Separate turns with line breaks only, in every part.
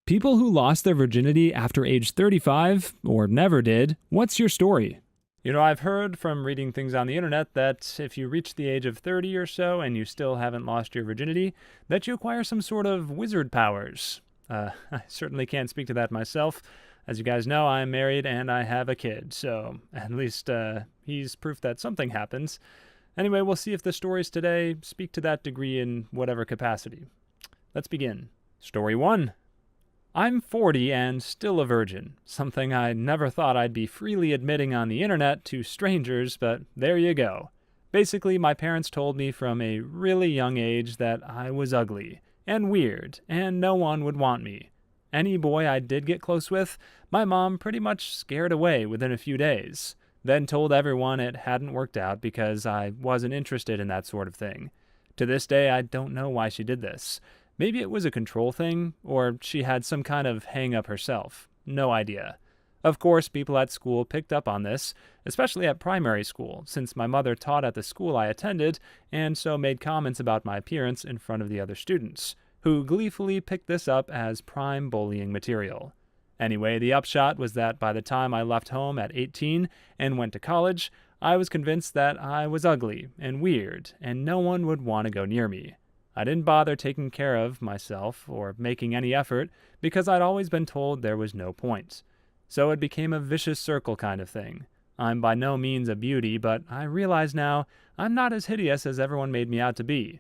People who lost their virginity after age 35, or never did, what's your story? I've heard from reading things on the internet that if you reach the age of 30 or so and you still haven't lost your virginity, that you acquire some sort of wizard powers. I certainly can't speak to that myself. As you guys know, I'm married and I have a kid, so at least he's proof that something happens. Anyway, we'll see if the stories today speak to that degree in whatever capacity. Let's begin. Story 1. I'm 40 and still a virgin, something I never thought I'd be freely admitting on the internet to strangers, but there you go. Basically, my parents told me from a really young age that I was ugly and weird and no one would want me. Any boy I did get close with, my mom pretty much scared away within a few days, then told everyone it hadn't worked out because I wasn't interested in that sort of thing. To this day, I don't know why she did this. Maybe it was a control thing, or she had some kind of hang-up herself. No idea. Of course, people at school picked up on this, especially at primary school, since my mother taught at the school I attended, and so made comments about my appearance in front of the other students, who gleefully picked this up as prime bullying material. Anyway, the upshot was that by the time I left home at 18 and went to college, I was convinced that I was ugly and weird, and no one would want to go near me. I didn't bother taking care of myself or making any effort because I'd always been told there was no point. So it became a vicious circle kind of thing. I'm by no means a beauty, but I realize now I'm not as hideous as everyone made me out to be.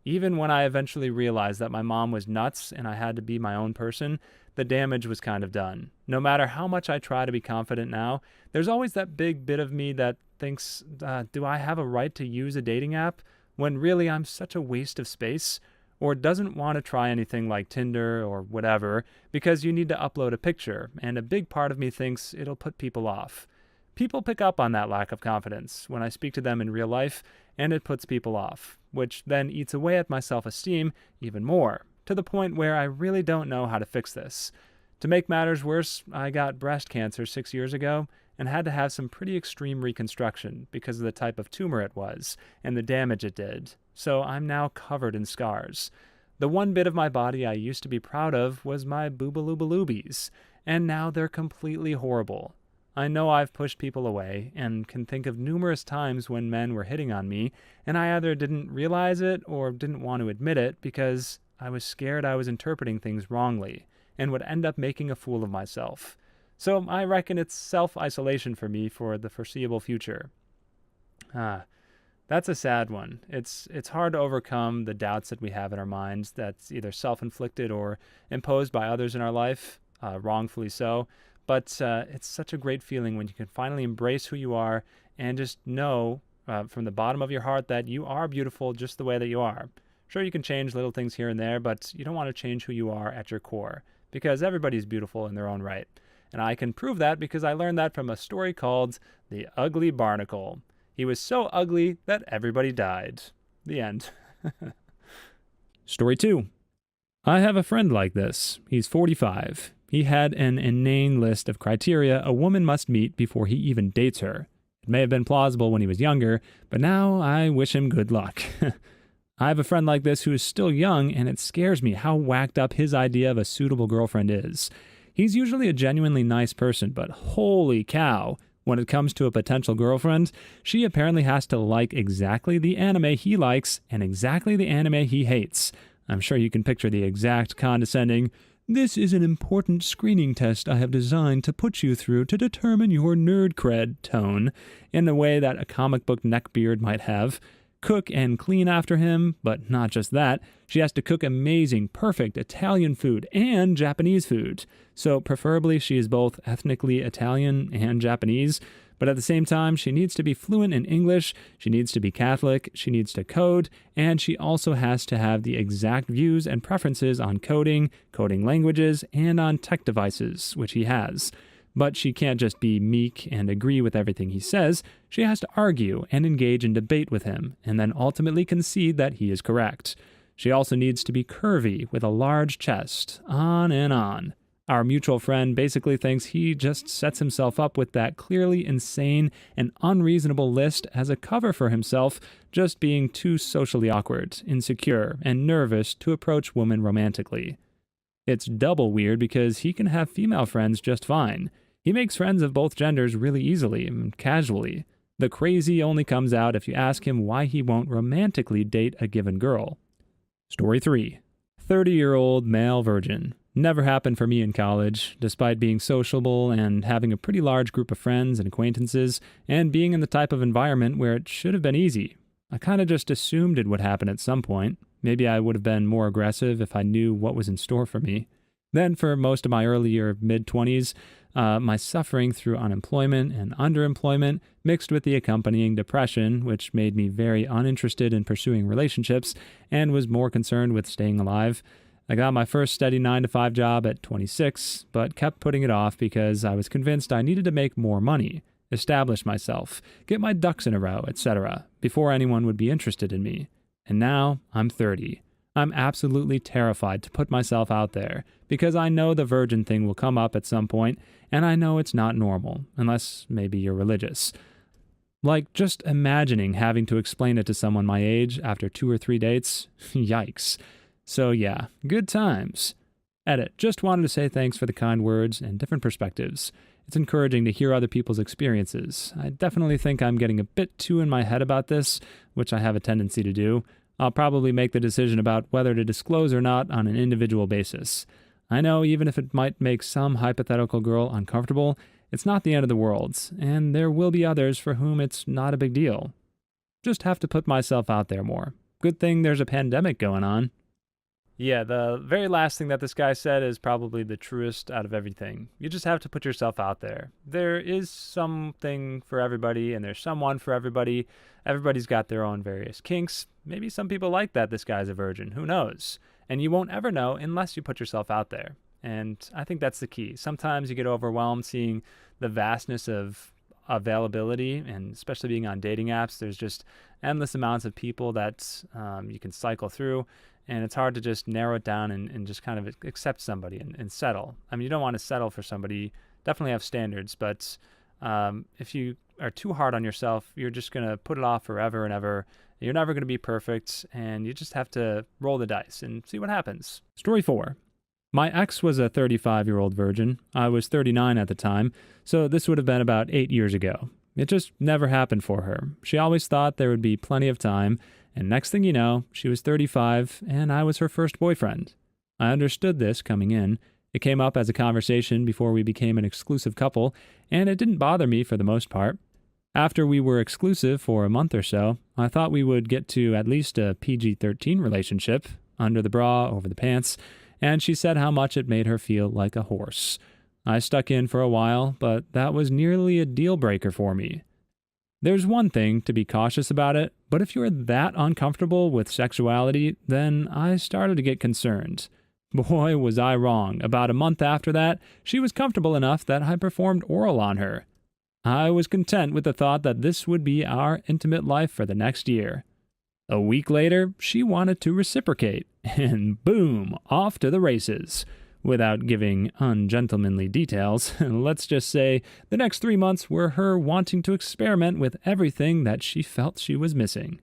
Even when I eventually realized that my mom was nuts and I had to be my own person, the damage was kind of done. No matter how much I try to be confident now, there's always that big bit of me that thinks, do I have a right to use a dating app? When really I'm such a waste of space, or doesn't want to try anything like Tinder or whatever because you need to upload a picture, and a big part of me thinks it'll put people off. People pick up on that lack of confidence when I speak to them in real life, and it puts people off, which then eats away at my self-esteem even more, to the point where I really don't know how to fix this. To make matters worse, I got breast cancer 6 years ago, and had to have some pretty extreme reconstruction because of the type of tumor it was and the damage it did, so I'm now covered in scars. The one bit of my body I used to be proud of was my boobaloobaloobies, and now they're completely horrible. I know I've pushed people away, and can think of numerous times when men were hitting on me, and I either didn't realize it or didn't want to admit it because I was scared I was interpreting things wrongly, and would end up making a fool of myself. So I reckon it's self-isolation for me for the foreseeable future. That's a sad one. It's hard to overcome the doubts that we have in our minds that's either self-inflicted or imposed by others in our life, wrongfully so. But it's such a great feeling when you can finally embrace who you are and just know from the bottom of your heart that you are beautiful just the way that you are. Sure, you can change little things here and there, but you don't want to change who you are at your core, because everybody's beautiful in their own right. And I can prove that because I learned that from a story called The Ugly Barnacle. He was so ugly that everybody died. The end. Story 2. I have a friend like this. He's 45. He had an inane list of criteria a woman must meet before he even dates her. It may have been plausible when he was younger, but now I wish him good luck. I have a friend like this who is still young, and it scares me how whacked up his idea of a suitable girlfriend is. He's usually a genuinely nice person, but holy cow, when it comes to a potential girlfriend, she apparently has to like exactly the anime he likes and exactly the anime he hates. I'm sure you can picture the exact condescending, "This is an important screening test I have designed to put you through to determine your nerd cred" tone, in the way that a comic book neckbeard might have. Cook and clean after him, but not just that. She has to cook amazing, perfect Italian food and Japanese food. So preferably she is both ethnically Italian and Japanese, but at the same time she needs to be fluent in English, she needs to be Catholic, she needs to code, and she also has to have the exact views and preferences on coding, coding languages, and on tech devices, which he has. But she can't just be meek and agree with everything he says. She has to argue and engage in debate with him, and then ultimately concede that he is correct. She also needs to be curvy with a large chest, on and on. Our mutual friend basically thinks he just sets himself up with that clearly insane and unreasonable list as a cover for himself, just being too socially awkward, insecure, and nervous to approach women romantically. It's double weird because he can have female friends just fine. He makes friends of both genders really easily and casually. The crazy only comes out if you ask him why he won't romantically date a given girl. Story 3. 30-year-old male virgin. Never happened for me in college, despite being sociable and having a pretty large group of friends and acquaintances, and being in the type of environment where it should have been easy. I kind of just assumed it would happen at some point. Maybe I would have been more aggressive if I knew what was in store for me. Then, for most of my early or mid-20s, my suffering through unemployment and underemployment mixed with the accompanying depression, which made me very uninterested in pursuing relationships and was more concerned with staying alive. I got my first steady 9-to-5 job at 26, but kept putting it off because I was convinced I needed to make more money, establish myself, get my ducks in a row, etc., before anyone would be interested in me. And now I'm 30. I'm absolutely terrified to put myself out there because I know the virgin thing will come up at some point, and I know it's not normal, unless maybe you're religious. Like, just imagining having to explain it to someone my age after 2 or 3 dates, yikes. So yeah, good times. Edit. Just wanted to say thanks for the kind words and different perspectives. It's encouraging to hear other people's experiences. I definitely think I'm getting a bit too in my head about this, which I have a tendency to do. I'll probably make the decision about whether to disclose or not on an individual basis. I know even if it might make some hypothetical girl uncomfortable, it's not the end of the world, and there will be others for whom it's not a big deal. Just have to put myself out there more. Good thing there's a pandemic going on. Yeah, the very last thing that this guy said is probably the truest out of everything. You just have to put yourself out there. There is something for everybody, and there's someone for everybody. Everybody's got their own various kinks. Maybe some people like that this guy's a virgin. Who knows? And you won't ever know unless you put yourself out there. And I think that's the key. Sometimes you get overwhelmed seeing the vastness of availability, and especially being on dating apps, there's just endless amounts of people that you can cycle through. And it's hard to just narrow it down and just kind of accept somebody and settle. I mean, you don't want to settle for somebody. Definitely have standards, but if you are too hard on yourself, you're just going to put it off forever and ever. You're never going to be perfect, and you just have to roll the dice and see what happens. Story 4. My ex was a 35-year-old virgin. I was 39 at the time, so this would have been about 8 years ago. It just never happened for her. She always thought there would be plenty of time, and next thing you know, she was 35, and I was her first boyfriend. I understood this coming in. It came up as a conversation before we became an exclusive couple, and it didn't bother me for the most part. After we were exclusive for a month or so, I thought we would get to at least a PG-13 relationship, under the bra, over the pants, and she said how much it made her feel like a horse. I stuck in for a while, but that was nearly a deal breaker for me. There's one thing to be cautious about it, but if you're that uncomfortable with sexuality, then I started to get concerned. Boy, was I wrong. About a month after that, she was comfortable enough that I performed oral on her. I was content with the thought that this would be our intimate life for the next year. A week later, she wanted to reciprocate, and boom, off to the races. Without giving ungentlemanly details, let's just say the next 3 months were her wanting to experiment with everything that she felt she was missing.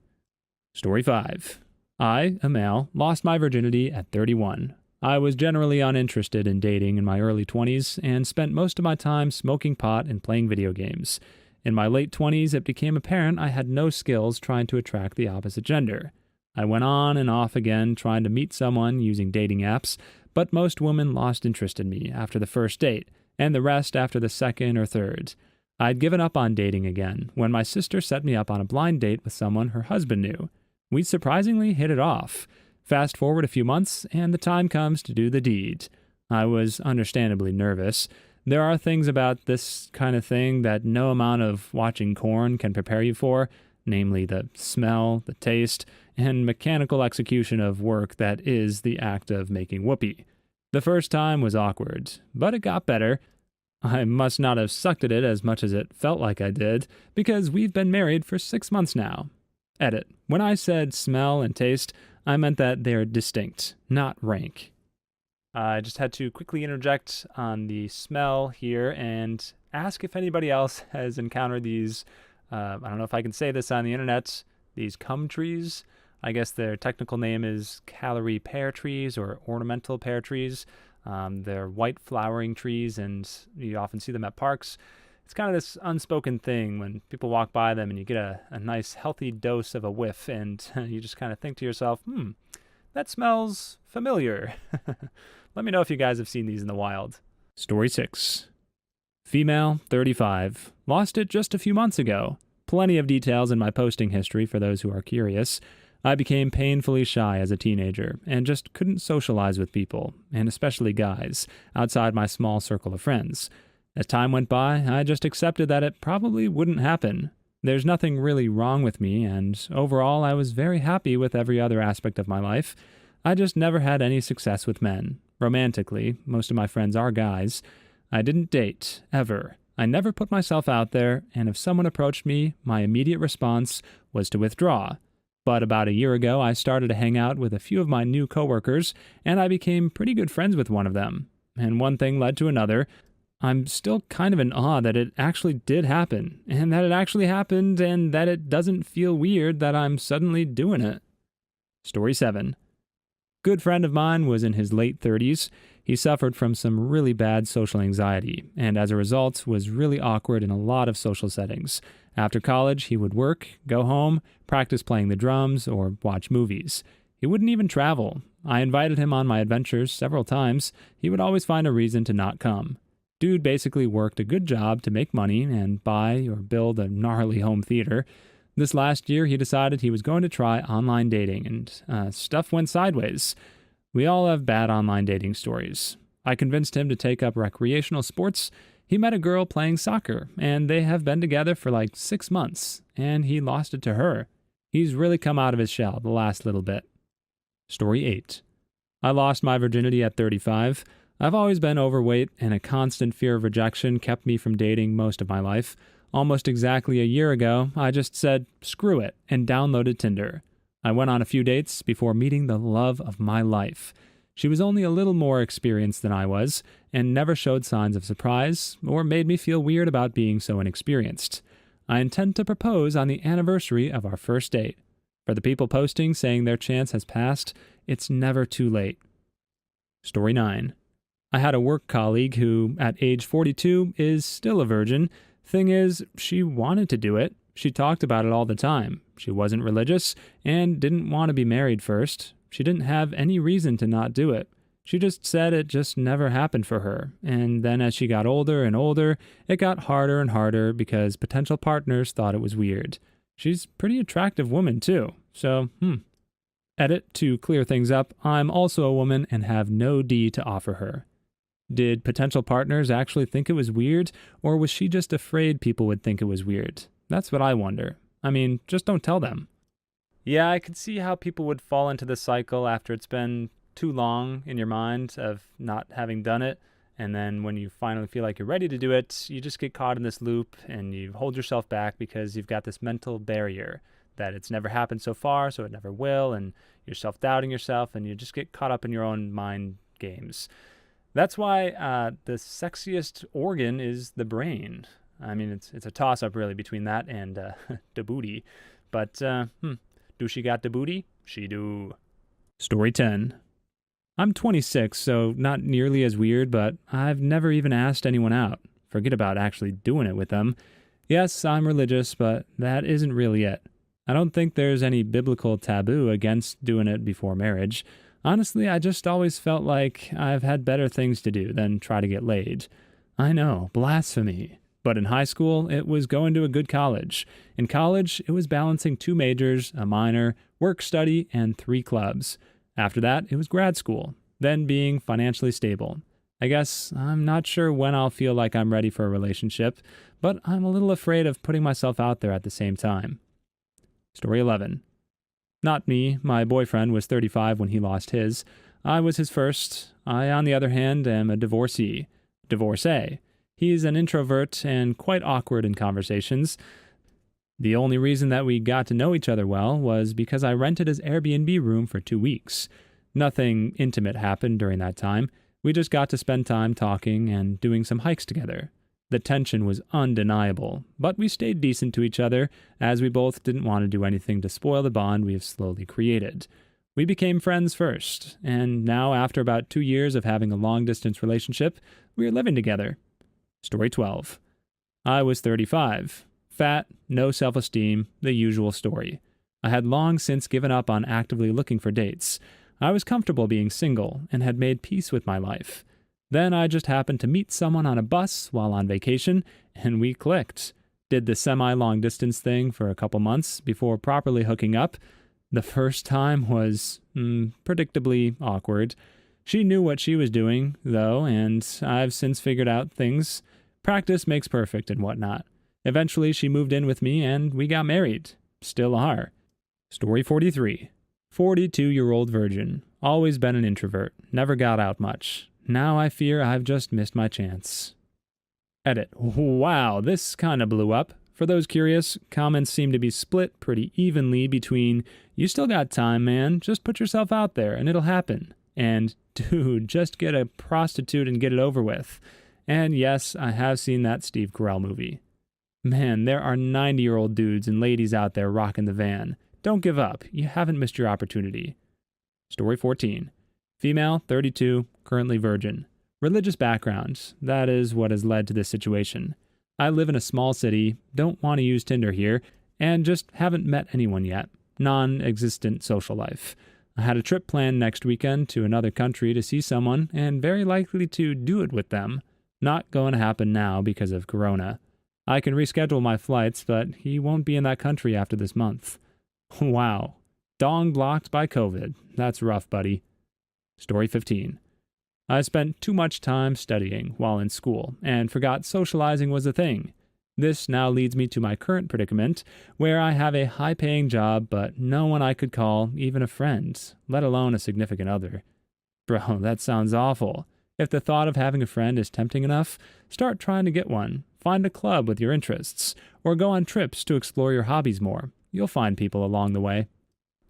Story 5. I, a male, lost my virginity at 31. I was generally uninterested in dating in my early 20s and spent most of my time smoking pot and playing video games. In my late 20s, it became apparent I had no skills trying to attract the opposite gender. I went on and off again trying to meet someone using dating apps, but most women lost interest in me after the first date, and the rest after the second or third. I'd given up on dating again when my sister set me up on a blind date with someone her husband knew. We'd surprisingly hit it off. Fast forward a few months, and the time comes to do the deed. I was understandably nervous. There are things about this kind of thing that no amount of watching porn can prepare you for, namely the smell, the taste, and mechanical execution of work that is the act of making whoopee. The first time was awkward, but it got better. I must not have sucked at it as much as it felt like I did, because we've been married for 6 months now. Edit. When I said smell and taste, I meant that they're distinct, not rank. I just had to quickly interject on the smell here and ask if anybody else has encountered these, I don't know if I can say this on the internet, these cum trees. I guess their technical name is calorie pear trees or ornamental pear trees. They're white flowering trees, and you often see them at parks. It's kind of this unspoken thing when people walk by them and you get a nice healthy dose of a whiff, and you just kind of think to yourself, that smells familiar. Let me know if you guys have seen these in the wild. Story 6. Female, 35. Lost it just a few months ago. Plenty of details in my posting history for those who are curious. I became painfully shy as a teenager and just couldn't socialize with people, and especially guys, outside my small circle of friends. As time went by, I just accepted that it probably wouldn't happen. There's nothing really wrong with me, and overall I was very happy with every other aspect of my life. I just never had any success with men. Romantically, most of my friends are guys. I didn't date, ever. I never put myself out there, and if someone approached me, my immediate response was to withdraw. But about a year ago, I started to hang out with a few of my new coworkers, and I became pretty good friends with one of them. And one thing led to another. I'm still kind of in awe that it actually did happen, and that it actually happened, and that it doesn't feel weird that I'm suddenly doing it. Story 7. Good friend of mine was in his late 30s. He suffered from some really bad social anxiety, and as a result was really awkward in a lot of social settings. After college, he would work, go home, practice playing the drums, or watch movies. He wouldn't even travel. I invited him on my adventures several times. He would always find a reason to not come. Dude basically worked a good job to make money and buy or build a gnarly home theater. This last year, he decided he was going to try online dating, and stuff went sideways. We all have bad online dating stories. I convinced him to take up recreational sports. He met a girl playing soccer, and they have been together for like 6 months, and he lost it to her. He's really come out of his shell the last little bit. Story 8. I lost my virginity at 35. I've always been overweight, and a constant fear of rejection kept me from dating most of my life. Almost exactly a year ago, I just said, screw it, and downloaded Tinder. I went on a few dates before meeting the love of my life. She was only a little more experienced than I was, and never showed signs of surprise, or made me feel weird about being so inexperienced. I intend to propose on the anniversary of our first date. For the people posting saying their chance has passed, it's never too late. Story 9. I had a work colleague who, at age 42, is still a virgin. Thing is, she wanted to do it. She talked about it all the time. She wasn't religious and didn't want to be married first. She didn't have any reason to not do it. She just said it just never happened for her. And then as she got older and older, it got harder and harder because potential partners thought it was weird. She's a pretty attractive woman too. So, Edit, to clear things up, I'm also a woman and have no D to offer her. Did potential partners actually think it was weird, or was she just afraid people would think it was weird? That's what I wonder. I mean, just don't tell them. Yeah, I could see how people would fall into the cycle after it's been too long in your mind of not having done it, and then when you finally feel like you're ready to do it, you just get caught in this loop and you hold yourself back because you've got this mental barrier that it's never happened so far, so it never will, and you're self-doubting yourself, and you just get caught up in your own mind games. That's why the sexiest organ is the brain. I mean, it's a toss-up, really, between that and the booty. But, do she got the booty? She do. Story 10. I'm 26, so not nearly as weird, but I've never even asked anyone out. Forget about actually doing it with them. Yes, I'm religious, but that isn't really it. I don't think there's any biblical taboo against doing it before marriage. Honestly, I just always felt like I've had better things to do than try to get laid. I know, blasphemy. But in high school, it was going to a good college. In college, it was balancing 2 majors, a minor, work study, and 3 clubs. After that, it was grad school, then being financially stable. I guess I'm not sure when I'll feel like I'm ready for a relationship, but I'm a little afraid of putting myself out there at the same time. Story 11. Not me. My boyfriend was 35 when he lost his. I was his first. I, on the other hand, am a divorcee. Divorcee. He's an introvert and quite awkward in conversations. The only reason that we got to know each other well was because I rented his Airbnb room for 2 weeks. Nothing intimate happened during that time. We just got to spend time talking and doing some hikes together. The tension was undeniable, but we stayed decent to each other, as we both didn't want to do anything to spoil the bond we have slowly created. We became friends first, and now after about 2 years of having a long-distance relationship, we are living together. Story 12. I was 35. Fat, no self-esteem, the usual story. I had long since given up on actively looking for dates. I was comfortable being single and had made peace with my life. Then I just happened to meet someone on a bus while on vacation, and we clicked. Did the semi-long distance thing for a couple months before properly hooking up. The first time was, predictably awkward. She knew what she was doing, though, and I've since figured out things. Practice makes perfect and whatnot. Eventually, she moved in with me, and we got married. Still are. Story 43. 42-year-old virgin. Always been an introvert. Never got out much. Now I fear I've just missed my chance. Edit. Wow, this kinda blew up. For those curious, comments seem to be split pretty evenly between, you still got time, man, just put yourself out there and it'll happen, and, dude, just get a prostitute and get it over with. And yes, I have seen that Steve Carell movie. Man, there are 90-year-old dudes and ladies out there rocking the van. Don't give up. You haven't missed your opportunity. Story 14. Female, 32, currently virgin. Religious background. That is what has led to this situation. I live in a small city, don't want to use Tinder here, and just haven't met anyone yet. Non-existent social life. I had a trip planned next weekend to another country to see someone, and very likely to do it with them. Not going to happen now because of Corona. I can reschedule my flights, but he won't be in that country after this month. Wow. Dong blocked by COVID. That's rough, buddy. Story 15. I spent too much time studying while in school and forgot socializing was a thing. This now leads me to my current predicament, where I have a high-paying job but no one I could call even a friend, let alone a significant other. Bro, that sounds awful. If the thought of having a friend is tempting enough, start trying to get one. Find a club with your interests, or go on trips to explore your hobbies more. You'll find people along the way.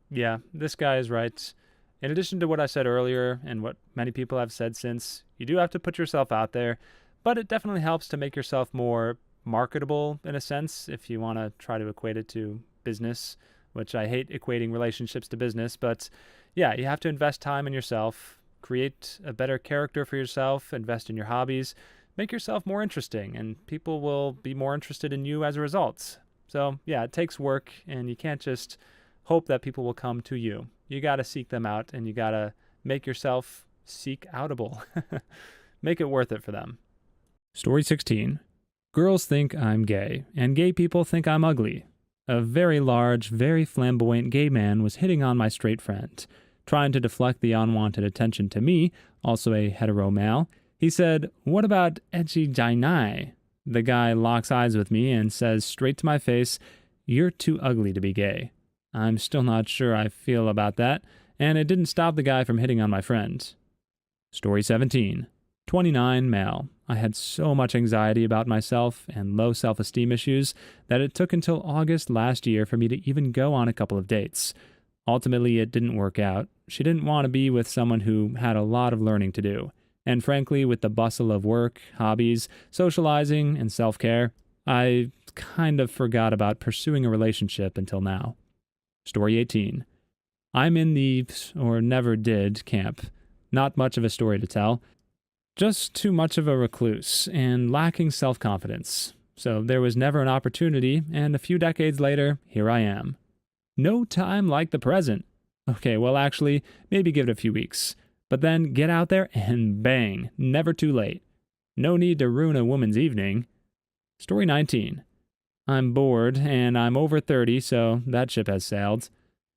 Yeah, this guy is right. In addition to what I said earlier, and what many people have said since, you do have to put yourself out there, but it definitely helps to make yourself more marketable, in a sense, if you want to try to equate it to business, which I hate equating relationships to business, but yeah, you have to invest time in yourself, create a better character for yourself, invest in your hobbies, make yourself more interesting, and people will be more interested in you as a result. So yeah, it takes work, and you can't just hope that people will come to you. You got to seek them out, and you got to make yourself seek-outable. Make it worth it for them. Story 16. Girls think I'm gay, and gay people think I'm ugly. A very large, very flamboyant gay man was hitting on my straight friend. Trying to deflect the unwanted attention to me, also a hetero male, he said, "What about edgy jinai?" The guy locks eyes with me and says straight to my face, "You're too ugly to be gay." I'm still not sure I feel about that, and it didn't stop the guy from hitting on my friend. Story 17. 29, male. I had so much anxiety about myself and low self-esteem issues that it took until August last year for me to even go on a couple of dates. Ultimately, it didn't work out. She didn't want to be with someone who had a lot of learning to do. And frankly, with the bustle of work, hobbies, socializing, and self-care, I kind of forgot about pursuing a relationship until now. Story 18. I'm in the, or never did, camp. Not much of a story to tell. Just too much of a recluse, and lacking self-confidence. So there was never an opportunity, and a few decades later, here I am. No time like the present. Okay, well actually, maybe give it a few weeks. But then get out there and bang, never too late. No need to ruin a woman's evening. Story 19. I'm bored, and I'm over 30, so that ship has sailed.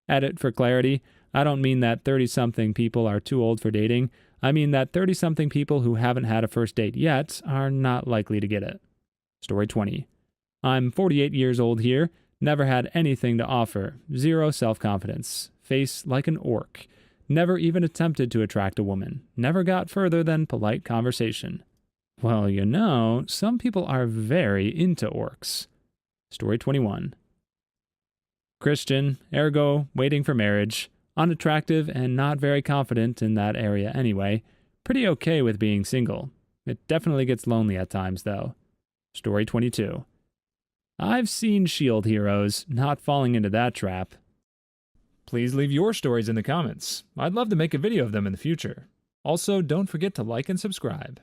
Edit for clarity, I don't mean that 30-something people are too old for dating. I mean that 30-something people who haven't had a first date yet are not likely to get it. Story 20. I'm 48 years old here, never had anything to offer, zero self-confidence, face like an orc, never even attempted to attract a woman, never got further than polite conversation. Well, you know, some people are very into orcs. Story 21. Christian, ergo, waiting for marriage, unattractive and not very confident in that area anyway, pretty okay with being single. It definitely gets lonely at times, though. Story 22. I've seen shield heroes, not falling into that trap. Please leave your stories in the comments. I'd love to make a video of them in the future. Also, don't forget to like and subscribe.